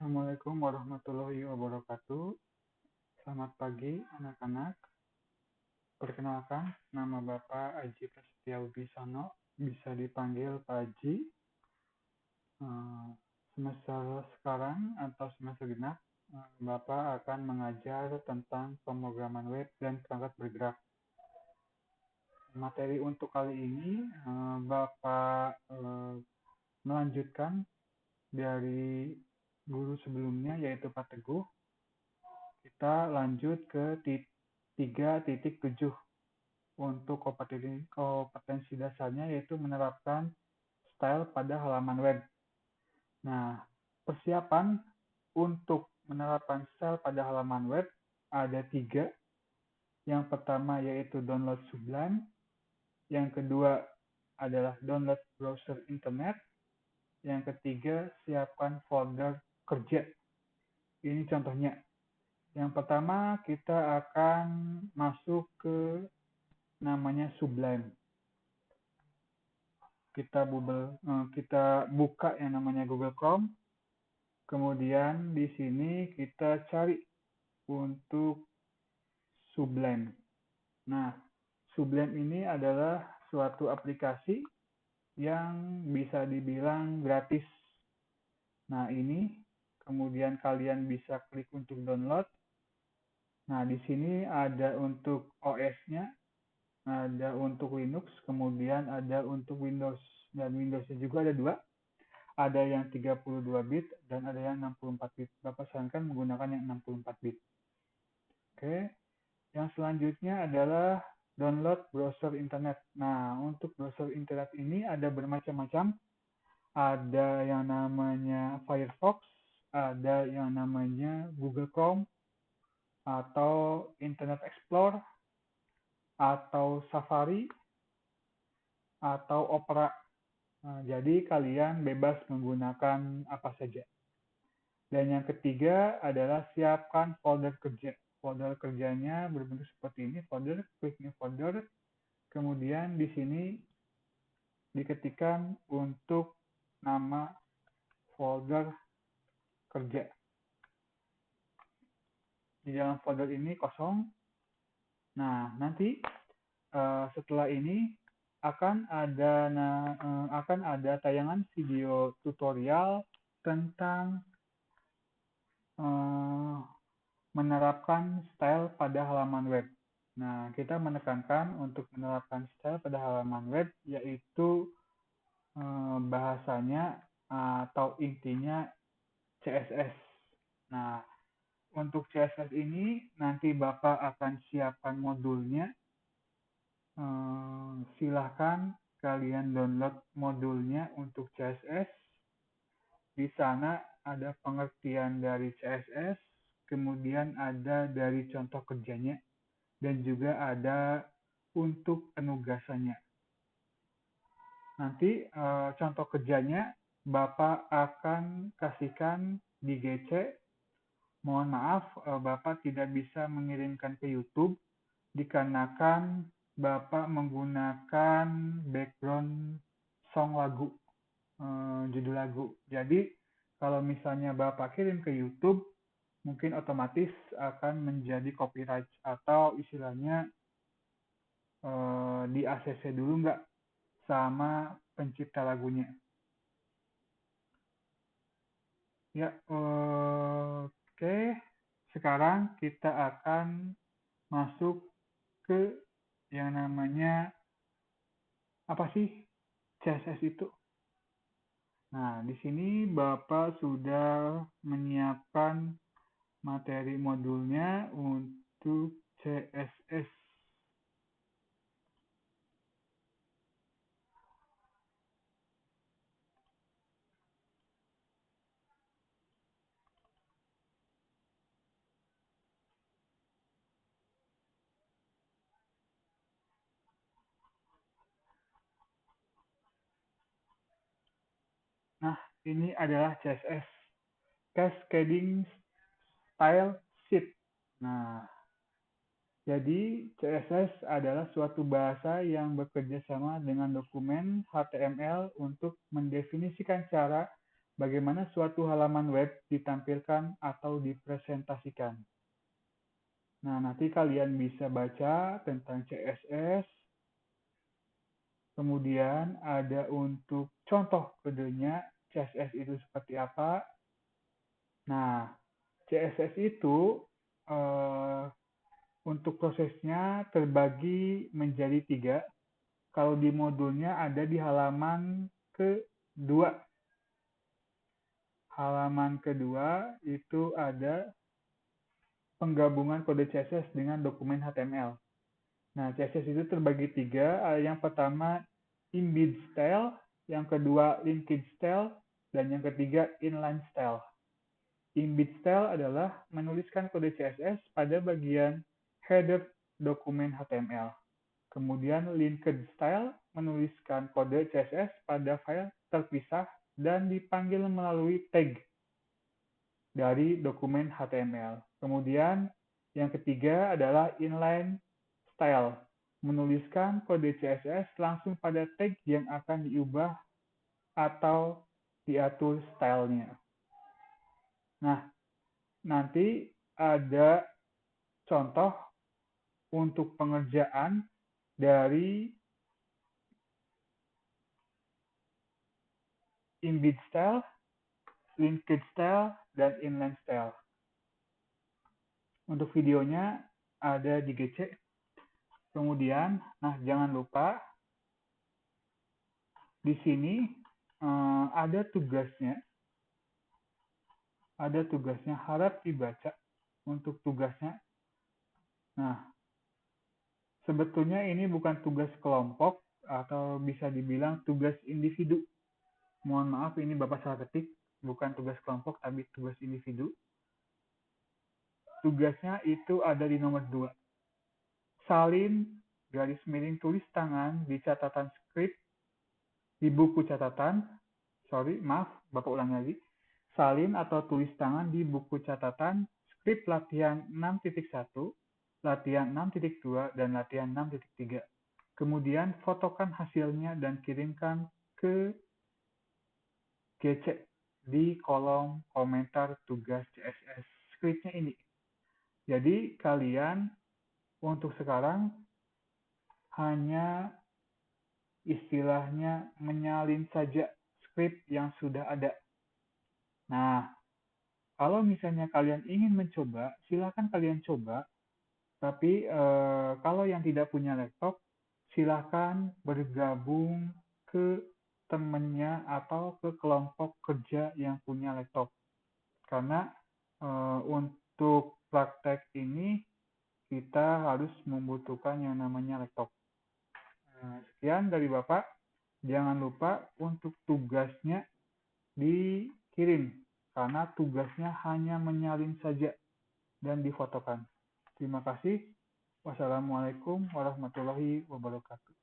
Assalamualaikum warahmatullahi wabarakatuh. Selamat pagi anak-anak. Perkenalkan, nama Bapak Aji Prasetya Wibisono, bisa dipanggil Pak Aji. Semester sekarang atau semester genap, Bapak akan mengajar tentang pemrograman web dan perangkat bergerak. Materi untuk kali ini, Bapak melanjutkan dari guru sebelumnya, yaitu Pak Teguh. Kita lanjut ke 3.7 untuk kompetensi dasarnya, yaitu menerapkan style pada halaman web. Nah, persiapan untuk menerapkan style pada halaman web ada 3. Yang pertama yaitu download Sublime, yang kedua adalah download browser internet, yang ketiga siapkan folder kerja. Ini contohnya. Yang pertama kita akan masuk ke namanya Sublime. Kita buka yang namanya Google Chrome. Kemudian di sini kita cari untuk Sublime. Nah, Sublime ini adalah suatu aplikasi yang bisa dibilang gratis. Nah, ini kemudian kalian bisa klik untuk download. Nah, di sini ada untuk OS-nya, ada untuk Linux, kemudian ada untuk Windows. Dan Windows-nya juga ada 2. Ada yang 32 bit dan ada yang 64 bit. Bapak sarankan menggunakan yang 64 bit. Oke. Yang selanjutnya adalah download browser internet. Nah, untuk browser internet ini ada bermacam-macam. Ada yang namanya Firefox, ada yang namanya Google Chrome, atau Internet Explorer, atau Safari, atau Opera. Nah, jadi kalian bebas menggunakan apa saja. Dan yang ketiga adalah siapkan folder kerja. Folder kerjanya berbentuk seperti ini, folder, klik new folder. Kemudian di sini diketikkan untuk nama folder kerja. Di dalam folder ini kosong. Nah, nanti setelah ini akan ada tayangan video tutorial tentang menerapkan style pada halaman web. Nah, kita menekankan untuk menerapkan style pada halaman web, yaitu bahasanya atau intinya CSS. Nah, untuk CSS ini nanti Bapak akan siapkan modulnya. Silahkan kalian download modulnya untuk CSS. Di sana ada pengertian dari CSS, kemudian ada dari contoh kerjanya, dan juga ada untuk penugasannya. Nanti contoh kerjanya Bapak akan kasihkan di GC. Mohon maaf, Bapak tidak bisa mengirimkan ke YouTube dikarenakan Bapak menggunakan background song lagu, judul lagu. Jadi kalau misalnya Bapak kirim ke YouTube, mungkin otomatis akan menjadi copyright atau istilahnya di ACC dulu nggak sama pencipta lagunya. Ya, oke. Sekarang kita akan masuk ke yang namanya apa sih CSS itu? Nah, di sini Bapak sudah menyiapkan materi modulnya untuk CSS. Nah, ini adalah CSS, Cascading Style Sheet. Nah, jadi CSS adalah suatu bahasa yang bekerja sama dengan dokumen HTML untuk mendefinisikan cara bagaimana suatu halaman web ditampilkan atau dipresentasikan. Nah, nanti kalian bisa baca tentang CSS, kemudian ada untuk contoh kodenya CSS itu seperti apa. Nah, CSS itu untuk prosesnya terbagi menjadi 3. Kalau di modulnya ada di halaman kedua. Halaman kedua itu ada penggabungan kode CSS dengan dokumen HTML. Nah, CSS itu terbagi 3. Yang pertama embed style, yang kedua linked style, dan yang ketiga inline style. Embed style adalah menuliskan kode CSS pada bagian header dokumen HTML. Kemudian linked style menuliskan kode CSS pada file terpisah dan dipanggil melalui tag dari dokumen HTML. Kemudian yang ketiga adalah inline style, menuliskan kode CSS langsung pada tag yang akan diubah atau diatur stylenya. Nah, nanti ada contoh untuk pengerjaan dari embed style, linked style, dan inline style. Untuk videonya ada di GC. Kemudian, nah jangan lupa di sini ada tugasnya. Ada tugasnya, harap dibaca untuk tugasnya. Nah, sebetulnya ini bukan tugas kelompok atau bisa dibilang tugas individu. Mohon maaf, ini Bapak salah ketik. Bukan tugas kelompok, tapi tugas individu. Tugasnya itu ada di nomor 2. Salin garis miring tulis tangan di catatan skrip di buku catatan. Bapak ulang lagi. Salin atau tulis tangan di buku catatan skrip latihan 6.1, latihan 6.2, dan latihan 6.3. Kemudian fotokan hasilnya dan kirimkan ke GC di kolom komentar tugas CSS skripnya ini. Jadi kalian untuk sekarang hanya istilahnya menyalin saja skrip yang sudah ada. Nah, kalau misalnya kalian ingin mencoba, silakan kalian coba. Tapi kalau yang tidak punya laptop, silakan bergabung ke temannya atau ke kelompok kerja yang punya laptop. Karena untuk praktek ini kita harus membutuhkan yang namanya laptop. Sekian dari Bapak. Jangan lupa untuk tugasnya dikirim, karena tugasnya hanya menyalin saja dan difotokan. Terima kasih. Wassalamualaikum warahmatullahi wabarakatuh.